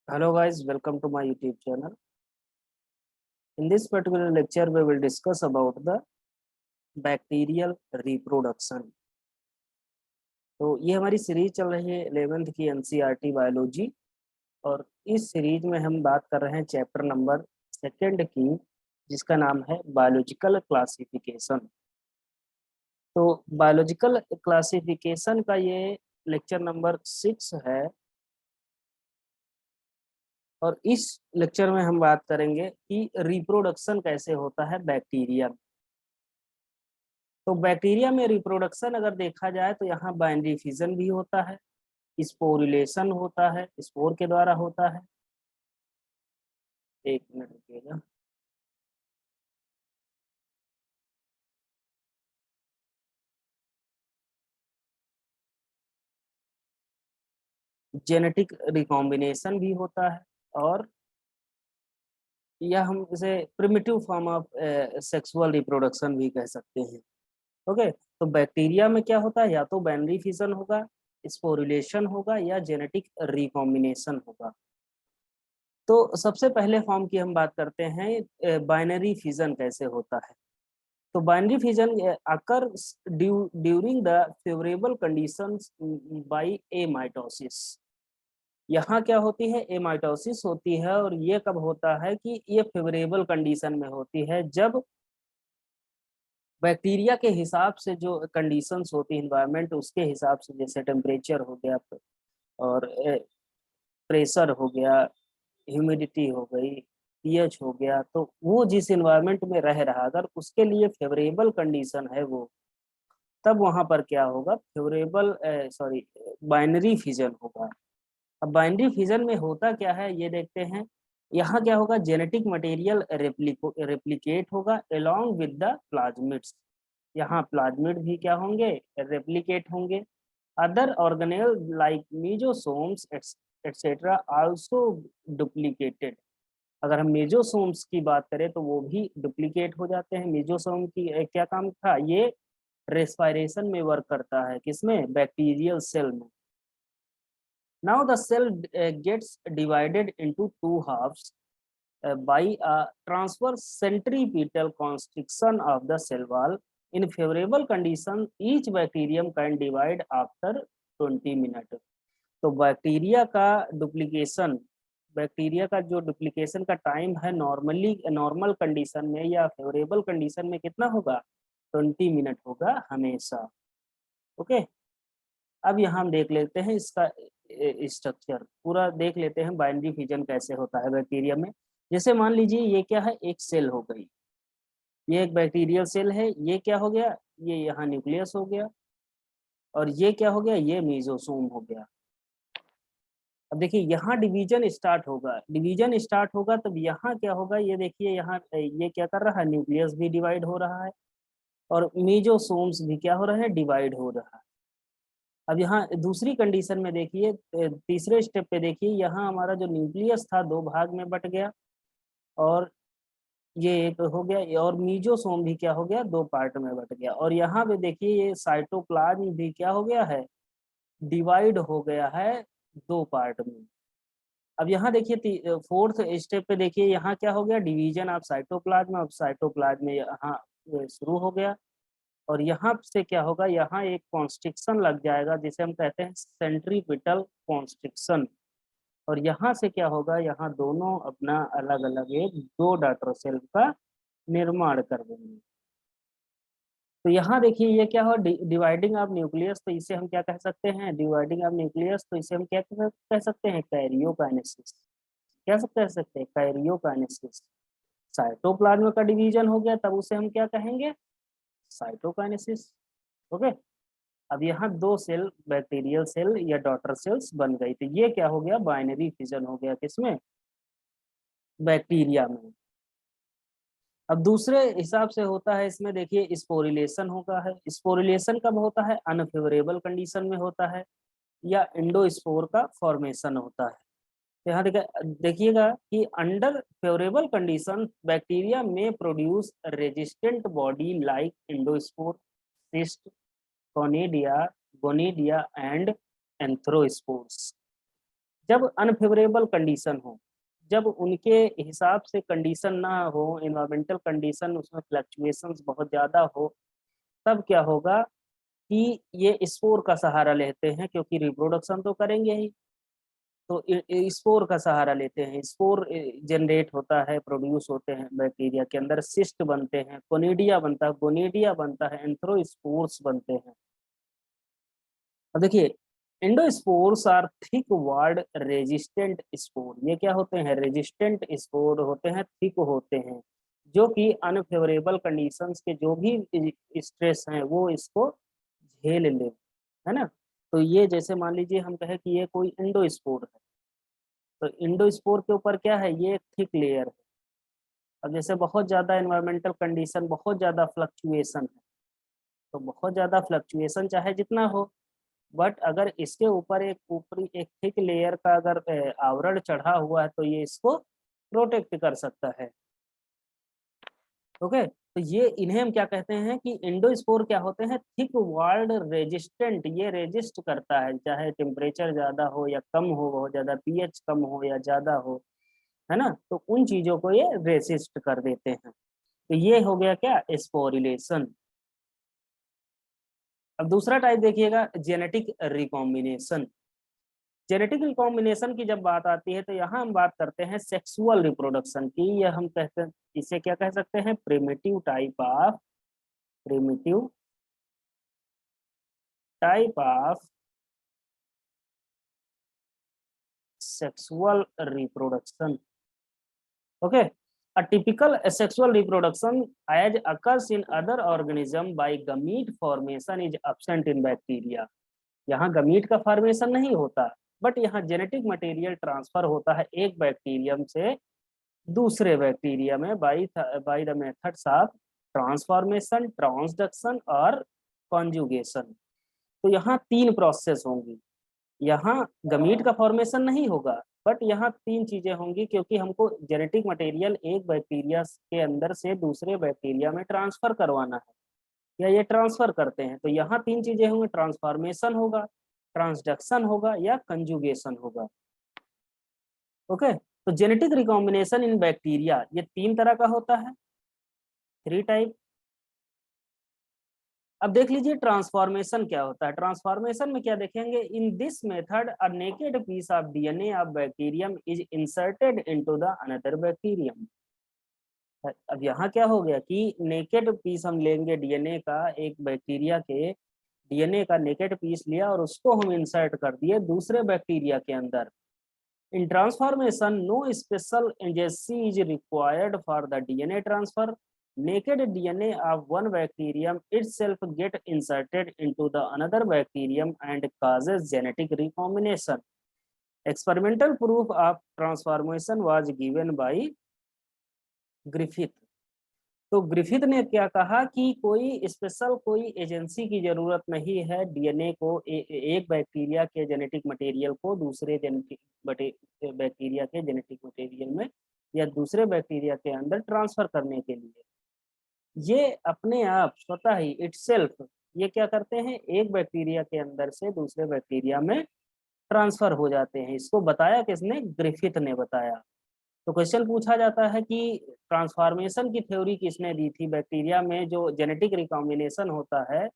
Hello guys, welcome to my YouTube channel. In this particular lecture, we will discuss about the bacterial reproduction. तो ये हमारी series चल रही है 11th की NCERT बायोलॉजी और इस सीरीज में हम बात कर रहे हैं चैप्टर नंबर 2 की, जिसका नाम है बायोलॉजिकल क्लासिफिकेशन। तो बायोलॉजिकल क्लासिफिकेशन का ये लेक्चर नंबर 6 है और इस लेक्चर में हम बात करेंगे कि रिप्रोडक्शन कैसे होता है बैक्टीरिया में। तो बैक्टीरिया में रिप्रोडक्शन अगर देखा जाए तो यहाँ बाइनरी फिजन भी होता है, स्पोरुलेशन होता है, स्पोर के द्वारा होता है। एक मिनट रुकिएगा। जेनेटिक रिकॉम्बिनेशन भी होता है और या हम इसे primitive form of sexual reproduction भी कह सकते हैं। ओके, तो बैक्टीरिया में क्या होता है, या तो बाइनरी फिजन होगा, स्पोरुलेशन होगा या जेनेटिक रिकॉम्बिनेशन होगा। तो सबसे पहले फॉर्म की हम बात करते हैं, बाइनरी फिजन कैसे होता है। तो binary fission occurs during the favorable conditions by amitosis. यहाँ क्या होती है, एमाइटोसिस होती है और ये कब होता है कि ये फेवरेबल कंडीशन में होती है, जब बैक्टीरिया के हिसाब से जो कंडीशंस होती है इन्वायरमेंट, उसके हिसाब से, जैसे टेम्परेचर हो गया और प्रेशर हो गया, ह्यूमिडिटी हो गई, पीएच हो गया, तो वो जिस इन्वायरमेंट में रह रहा, अगर उसके लिए फेवरेबल कंडीशन है वो, तब वहां पर क्या होगा, फेवरेबल बाइनरी फिजन होगा। अब बाइनरी फिजन में होता क्या है ये देखते हैं। यहाँ क्या होगा, जेनेटिक मटेरियल रेप्लिकेट होगा अलोंग विद द प्लाज्मिड्स। यहाँ प्लाज्मिड भी क्या होंगे, रेप्लिकेट होंगे। Other organelle like mesosomes etcetera also duplicated. अगर हम मेजोसोम्स की बात करें तो वो भी डुप्लीकेट हो जाते हैं। मेजोसोम की क्या काम था, ये रेस्पिरेशन में वर्क करता है, किसमें, बैक्टीरियल सेल में। Now the cell gets divided into two halves by a transverse centripetal constriction of the cell wall. In favorable condition, each bacterium can divide after 20 minutes. तो बैक्टीरिया का जो duplication का time है normal condition में या favourable condition में कितना होगा, 20 मिनट होगा हमेशा। ओके, अब यहाँ हम देख लेते हैं इसका स्ट्रक्चर पूरा देख लेते हैं, बाइनरी फिजन कैसे होता है बैक्टीरिया में। जैसे मान लीजिए ये क्या है, एक सेल हो गई, ये एक बैक्टीरियल सेल है, ये क्या हो गया, ये यहाँ न्यूक्लियस हो गया और ये क्या हो गया, ये मीजोसोम हो गया। अब देखिए यहाँ डिवीजन स्टार्ट होगा तब यहाँ क्या होगा, ये देखिए यहाँ ये क्या कर रहा है, न्यूक्लियस भी डिवाइड हो रहा है और मीजोसोम्स भी क्या हो रहे हैं, डिवाइड हो रहा है। अब यहाँ दूसरी कंडीशन में देखिए, तीसरे स्टेप पे देखिए, यहाँ हमारा जो न्यूक्लियस था दो भाग में बट गया और ये एक हो गया और मीजोसोम भी क्या हो गया, दो पार्ट में बट गया। और यहाँ पे देखिए ये साइटोप्लाज्म भी क्या हो गया है, डिवाइड हो गया है दो पार्ट में। अब यहाँ देखिए फोर्थ स्टेप पे देखिए, यहाँ क्या हो गया, डिवीजन ऑफ साइटोप्लाज्म। अब साइटोप्लाज्म यहाँ शुरू हो गया और यहाँ से क्या होगा, यहाँ एक कॉन्स्ट्रिक्शन लग जाएगा जिसे हम कहते हैं सेंट्रीपिटल कॉन्स्ट्रिक्शन। और यहाँ से क्या होगा, यहाँ दोनों अपना अलग अलग एक दो डॉटर सेल का निर्माण कर देंगे। तो यहाँ देखिए ये क्या हो, डिवाइडिंग ऑफ न्यूक्लियस, तो इसे हम क्या कह सकते हैं, डिवाइडिंग ऑफ न्यूक्लियस, तो इसे हम क्या कह सकते हैं, कैरियोकाइनेसिस। क्या कह सकते हैं, कैरियोकाइनेसिस। साइटोप्लाज्म का डिवीजन हो गया तब उसे हम क्या कहेंगे, साइटोकाइनेसिस। ओके, अब यहाँ दो सेल बैक्टीरियल सेल या डॉटर सेल्स बन गई, तो ये क्या हो गया, बाइनरी फिजन हो गया, किसमें, बैक्टीरिया में। अब दूसरे हिसाब से होता है इसमें, देखिए स्पोरिलेशन होता है। स्पोरिलेशन कब होता है, अनफेवरेबल कंडीशन में होता है या इंडोस्पोर का फॉर्मेशन होता है। तो यहाँ देखिएगा कि अंडर फेवरेबल कंडीशन बैक्टीरिया में produce resistant body like endospore, cyst, conidia, gonidia and arthrospores. जब अनफेवरेबल कंडीशन हो, जब उनके हिसाब से कंडीशन ना हो, एनवायरमेंटल कंडीशन उसमें फ्लक्चुएशंस बहुत ज़्यादा हो, तब क्या होगा कि ये स्पोर का सहारा लेते हैं, क्योंकि रिप्रोडक्शन तो करेंगे ही, तो स्पोर का सहारा लेते हैं। स्पोर जनरेट होता है, प्रोड्यूस होते हैं बैक्टीरिया के अंदर, सिस्ट बनते हैं, कोनिडिया बनता है, गोनिडिया बनता है, एंथ्रोस्पोर्स बनते हैं। अब देखिए, endospores are thick walled resistant spore. ये क्या होते हैं? रेजिस्टेंट स्पोर होते हैं, थिक होते हैं, जो कि अनफेवरेबल कंडीशंस के जो भी स्ट्रेस हैं वो इसको झेल ले, है ना। तो ये जैसे मान लीजिए हम कहें कि ये कोई एंडोस्पोर है, तो एंडोस्पोर के ऊपर क्या है? ये थिक लेयर है। अब जैसे बहुत ज़्यादा एनवायरमेंटल कंडीशन, बहुत ज़्यादा फ्लक्चुएशन है, तो बहुत ज़्यादा फ्लक्चुएशन चाहे जितना हो, बट अगर इसके ऊपर एक ऊपरी एक थिक लेयर का अगर आवरण चढ़ा हुआ है तो ये इसको प्रोटेक्ट कर सकता है। ओके, तो ये इन्हें हम क्या कहते हैं कि एंडोस्पोर क्या होते हैं? Thick walled resistant. ये रेजिस्ट करता है, चाहे टेम्परेचर ज़्यादा हो या कम हो, बहुत ज़्यादा पीएच कम हो या ज़्यादा हो, है ना, तो उन चीज़ों को ये रेसिस्ट कर देते हैं। तो ये हो गया क्या? स्पोरिलेशन। अब दूसरा टाइप देखिएगा, जेनेटिक रिकॉम्बिनेशन। जेनेटिक रिकॉम्बिनेशन की जब बात आती है तो यहाँ हम बात करते हैं सेक्सुअल रिप्रोडक्शन की, या हम कहते हैं, इसे क्या कह सकते हैं? Primitive type of sexual reproduction. Okay, a typical asexual reproduction as occurs in other organism by gamete formation is absent in bacteria. यहाँ गमीट का फॉर्मेशन नहीं होता, बट यहाँ जेनेटिक मटेरियल ट्रांसफर होता है एक बैक्टीरियम से दूसरे बैक्टीरिया में by the methods of transformation, transduction और कॉन्जुगेशन। तो यहाँ तीन प्रोसेस होंगी। यहाँ गमीट का फॉर्मेशन नहीं होगा, बट यहाँ तीन चीजें होंगी, क्योंकि हमको जेनेटिक मटेरियल एक बैक्टीरिया के अंदर से दूसरे बैक्टीरिया में ट्रांसफर करवाना है, या ये ट्रांसफर करते हैं। तो यहाँ तीन चीजें होंगी, ट्रांसफॉर्मेशन होगा, ट्रांसडक्शन होगा, या कंजुगेशन होगा। ओके, तो जेनेटिक रिकॉम्बिनेशन इन बैक्टीरिया ये तीन तरह का होता है, 3 टाइप। अब देख लीजिए ट्रांसफॉर्मेशन क्या होता है। ट्रांसफॉर्मेशन में क्या देखेंगे? In this method a naked piece of DNA of bacterium is inserted into the another bacterium. अब यहाँ क्या हो गया कि नेकेड पीस हम लेंगे डीएनए का, एक बैक्टीरिया के डीएनए का नेकेड पीस लिया और उसको हम इंसर्ट कर दिए दूसरे बैक्टीरिया के अंदर। In transformation, no special agency is required for the DNA transfer. Naked DNA of one bacterium itself get inserted into the another bacterium and causes genetic recombination. Experimental proof of transformation was given by Griffith. तो Griffith ने क्या कहा कि कोई special कोई agency की जरूरत नहीं है डीएनए को एक बैक्टीरिया के जेनेटिक मटेरियल को दूसरे जेनेटिक बैक्टीरिया के जेनेटिक मटेरियल में या दूसरे बैक्टीरिया के अंदर ट्रांसफर करने के लिए। ये अपने आप स्वतः ही इटसेल्फ ये क्या करते हैं? एक बैक्टीरिया के अंदर से दूसरे बैक्टीरिया में ट्रांसफर हो जाते हैं। इसको बताया किसने? ग्रिफिथ ने बताया। तो क्वेश्चन पूछा जाता है कि ट्रांसफॉर्मेशन की थ्योरी किसने दी थी? बैक्टीरिया में जो जेनेटिक रिकॉम्बिनेशन होता है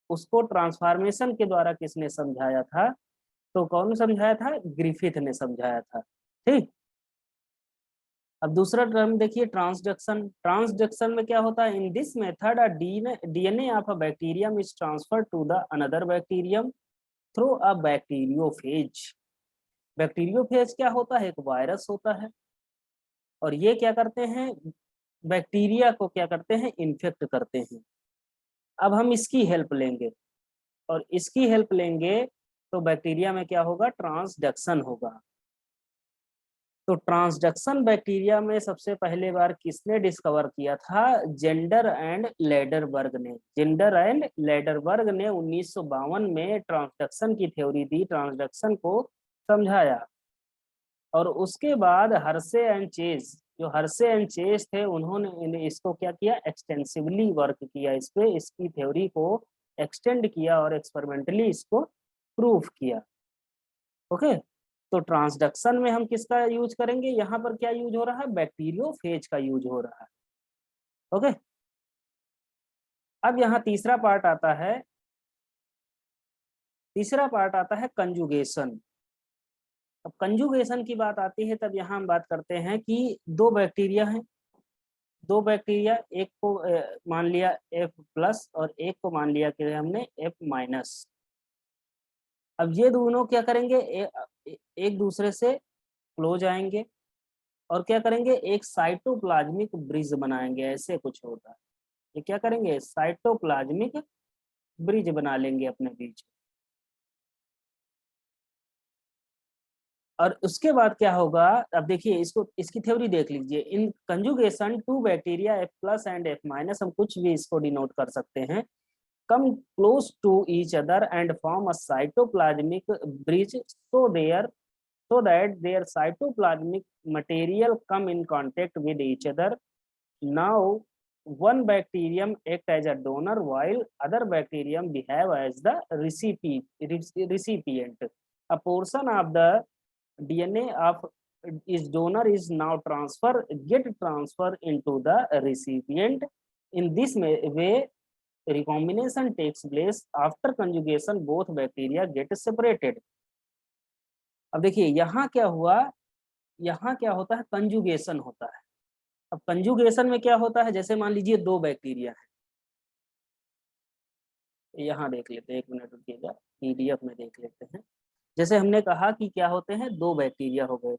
उसको ट्रांसफॉर्मेशन के द्वारा किसने समझाया था? तो कौन समझाया था? ग्रिफिथ ने समझाया था। ठीक, अब दूसरा टर्म देखिए, ट्रांसडक्शन। ट्रांसडक्शन में क्या होता है? In this method a DNA of a bacterium is transferred to the another bacterium through a bacteriophage. Bacteriophage क्या होता है? एक वायरस होता है, और ये क्या करते हैं? बैक्टीरिया को क्या करते हैं? इन्फेक्ट करते हैं। अब हम इसकी हेल्प लेंगे, और इसकी हेल्प लेंगे तो बैक्टीरिया में क्या होगा? ट्रांसडक्शन होगा। तो ट्रांसडक्शन बैक्टीरिया में सबसे पहले बार किसने डिस्कवर किया था? जेंडर एंड लेडरबर्ग ने। जेंडर एंड लेडरबर्ग ने 1952 में ट्रांसडक्शन की थ्योरी दी, ट्रांसडक्शन को समझाया। और उसके बाद हर्शे एंड चेज, जो हर्शे एंड चेज थे, उन्होंने इसको क्या किया? एक्सटेंसिवली वर्क किया इस पे, इसकी थ्योरी को एक्सटेंड किया और एक्सपेरिमेंटली इसको प्रूफ किया। ओके, तो ट्रांसडक्शन में हम किसका यूज करेंगे, यहाँ पर क्या यूज हो रहा है, बैक्टीरियोफेज का यूज हो रहा है। ओके, अब यहाँ तीसरा पार्ट आता है, कंजुगेशन। अब कंजुगेशन की बात आती है तब यहाँ हम बात करते हैं कि दो बैक्टीरिया हैं, एक को मान लिया F+ और एक को मान लिया कि हमने F-। अब ये दोनों क्या करेंगे, एक दूसरे से क्लोज आएंगे और क्या करेंगे, एक साइटोप्लाज्मिक ब्रिज बनाएंगे, ऐसे कुछ होता है। ये क्या करेंगे, साइटोप्लाज्मिक ब्रिज बना लेंगे अपने बीच। और उसके बाद क्या होगा, अब देखिए इसको, इसकी थ्योरी देख लीजिए। In conjugation two bacteria F+ and F-, हम कुछ भी इसको डिनोट कर सकते हैं, come close to each other and form a cytoplasmic bridge so that their cytoplasmic material come in contact with each other. Now one bacterium act as a donor while other bacterium behave as the recipient. A portion of the DNA of is donor is now get transfer into the recipient. In this way recombination takes place. After conjugation both bacteria get separated. अब देखिए यहाँ क्या हुआ, यहाँ क्या होता है, conjugation होता है। अब कंजुगेशन में क्या होता है, जैसे मान लीजिए दो बैक्टीरिया है, यहाँ देख लेते हैं, 1 मिनट रुकिएगा, PDF में देख लेते हैं। जैसे हमने कहा कि क्या होते हैं, दो बैक्टीरिया हो गए,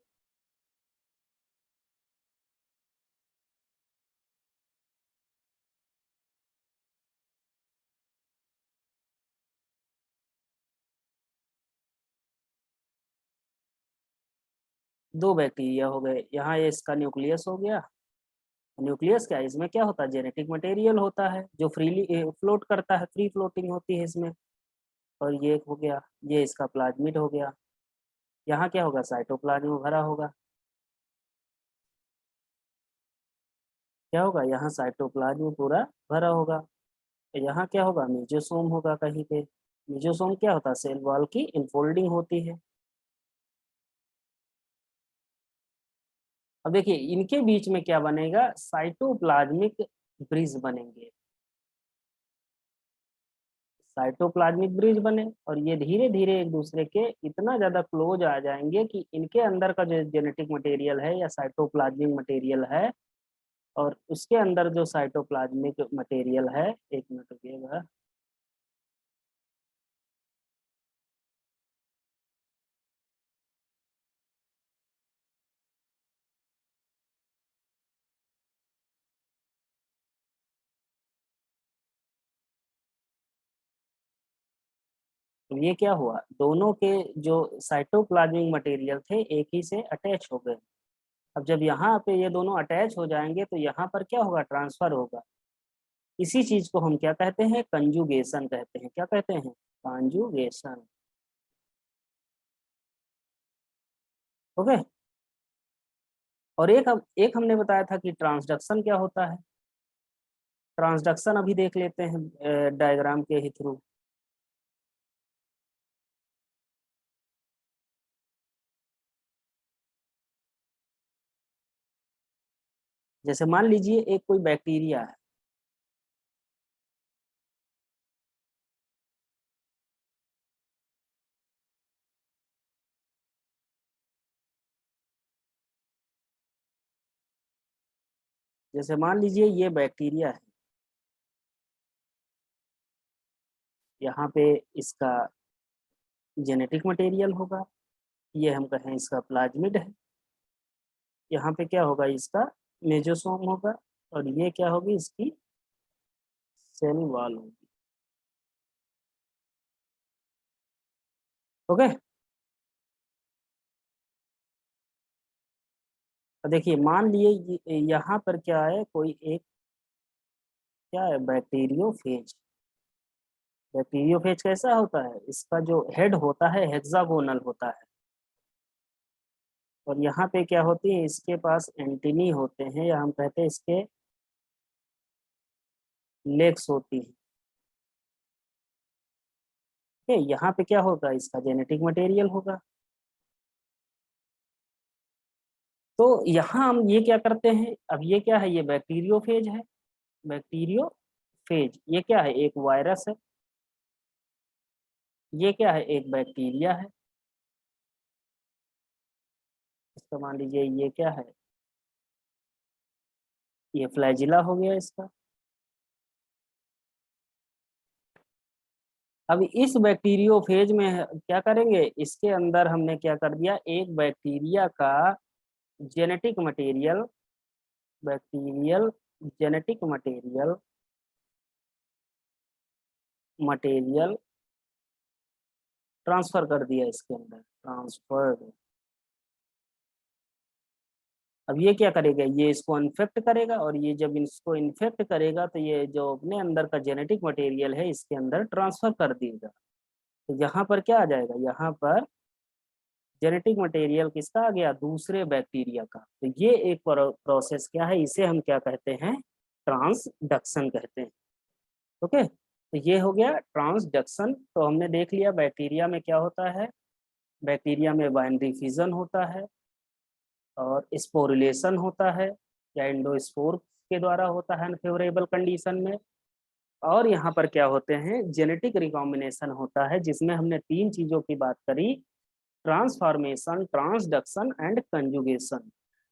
दो बैक्टीरिया हो गए, यहाँ ये इसका न्यूक्लियस हो गया। न्यूक्लियस क्या है, इसमें क्या होता है, जेनेटिक मटेरियल होता है जो फ्रीली फ्लोट करता है, फ्री फ्लोटिंग होती है इसमें। और ये हो गया, ये इसका प्लाज्मिड हो गया। यहाँ क्या होगा, साइटोप्लाज्म भरा होगा। क्या होगा, यहाँ साइटोप्लाज्म पूरा भरा होगा। यहाँ क्या होगा, मेजोसोम होगा कहीं पे। मेजोसोम क्या होता है, सेल वॉल की इनफोल्डिंग होती है। अब देखिए इनके बीच में क्या बनेगा, साइटोप्लाज्मिक ब्रिज बनेंगे, साइटोप्लाज्मिक ब्रिज बने और ये धीरे धीरे एक दूसरे के इतना ज्यादा क्लोज आ जाएंगे कि इनके अंदर का जो जेनेटिक मटेरियल है या साइटोप्लाज्मिक मटेरियल है और उसके अंदर जो साइटोप्लाज्मिक मटेरियल है, 1 मिनट रुकिएगा, तो ये क्या हुआ, दोनों के जो साइटोप्लाज्मिक मटेरियल थे एक ही से अटैच हो गए। अब जब यहाँ पे ये दोनों अटैच हो जाएंगे तो यहाँ पर क्या होगा, ट्रांसफर होगा। इसी चीज को हम क्या कहते हैं, कंजुगेशन कहते हैं। क्या कहते हैं, कंजुगेशन। ओके, और एक हमने बताया था कि ट्रांसडक्शन क्या होता है। ट्रांसडक्शन अभी देख लेते हैं डायग्राम के ही थ्रू। जैसे मान लीजिए एक कोई बैक्टीरिया है, जैसे मान लीजिए ये बैक्टीरिया है, यहाँ पे इसका जेनेटिक मटेरियल होगा, ये हम कहें इसका प्लाज्मिड है, यहाँ पे क्या होगा, इसका मेजोसोम होगा और ये क्या होगी, इसकी सेल वॉल होगी। ओके, तो देखिए मान लिए यहाँ पर क्या है, कोई एक क्या है, बैक्टीरियोफेज। बैक्टीरियोफेज कैसा होता है, इसका जो हेड होता है हेक्सागोनल होता है और यहाँ पे क्या होती है, इसके पास एंटीनी होते हैं या हम कहते हैं इसके लेग्स होती है। यहाँ पे क्या होगा, इसका जेनेटिक मटेरियल होगा। तो यहाँ हम ये क्या करते हैं, अब ये क्या है, ये बैक्टीरियोफेज है, बैक्टीरियोफेज। ये क्या है, एक वायरस है, ये क्या है, एक बैक्टीरिया है। इसका मान लीजिए ये क्या है, ये फ्लैजिला हो गया इसका। अब इस बैक्टीरियोफेज में क्या करेंगे, इसके अंदर हमने क्या कर दिया, एक बैक्टीरिया का genetic material, bacterial genetic material material transfer कर दिया इसके अंदर, ट्रांसफर्ड। अब ये क्या करेगा, ये इसको इन्फेक्ट करेगा, और ये जब इसको इन्फेक्ट करेगा तो ये जो अपने अंदर का जेनेटिक मटेरियल है इसके अंदर ट्रांसफर कर देगा। तो यहाँ पर क्या आ जाएगा, यहाँ पर जेनेटिक मटेरियल किसका आ गया, दूसरे बैक्टीरिया का। तो ये एक प्रोसेस क्या है, इसे हम क्या कहते हैं, ट्रांसडक्शन कहते हैं। ओके, तो ये हो गया ट्रांसडक्शन। तो हमने देख लिया बैक्टीरिया में क्या होता है, बैक्टीरिया में बाइनरी फिजन होता है, और स्पोरिलेशन होता है, या एंडोस्पोर के द्वारा होता है अनफेवरेबल कंडीशन में। और यहाँ पर क्या होते हैं, जेनेटिक रिकॉम्बिनेशन होता है, जिसमें हमने 3 चीजों की बात करी, transformation, transduction and conjugation.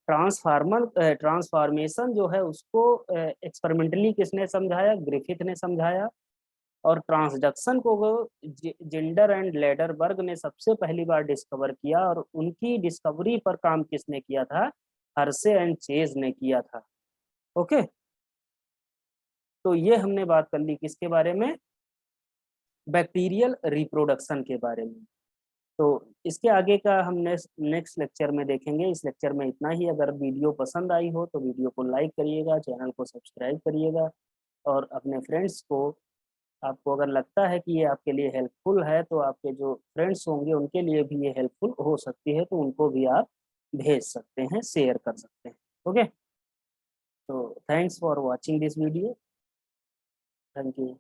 Transformation जो है उसको एक्सपेरिमेंटली किसने समझाया, ग्रिफिथ ने समझाया। और ट्रांसडक्शन को वो जिंडर एंड लेडरबर्ग ने सबसे पहली बार डिस्कवर किया, और उनकी डिस्कवरी पर काम किसने किया था, हर्शे एंड चेज ने किया था। ओके, तो ये हमने बात कर ली किसके बारे में, बैक्टीरियल रिप्रोडक्शन के बारे में। तो इसके आगे का हम नेक्स्ट लेक्चर में देखेंगे। इस लेक्चर में इतना ही। अगर वीडियो पसंद आई हो तो वीडियो को लाइक करिएगा, चैनल को सब्सक्राइब करिएगा, और अपने फ्रेंड्स को, आपको अगर लगता है कि ये आपके लिए हेल्पफुल है तो आपके जो फ्रेंड्स होंगे उनके लिए भी ये हेल्पफुल हो सकती है, तो उनको भी आप भेज सकते हैं, शेयर कर सकते हैं। ओके, तो thanks for watching this video. Thank you.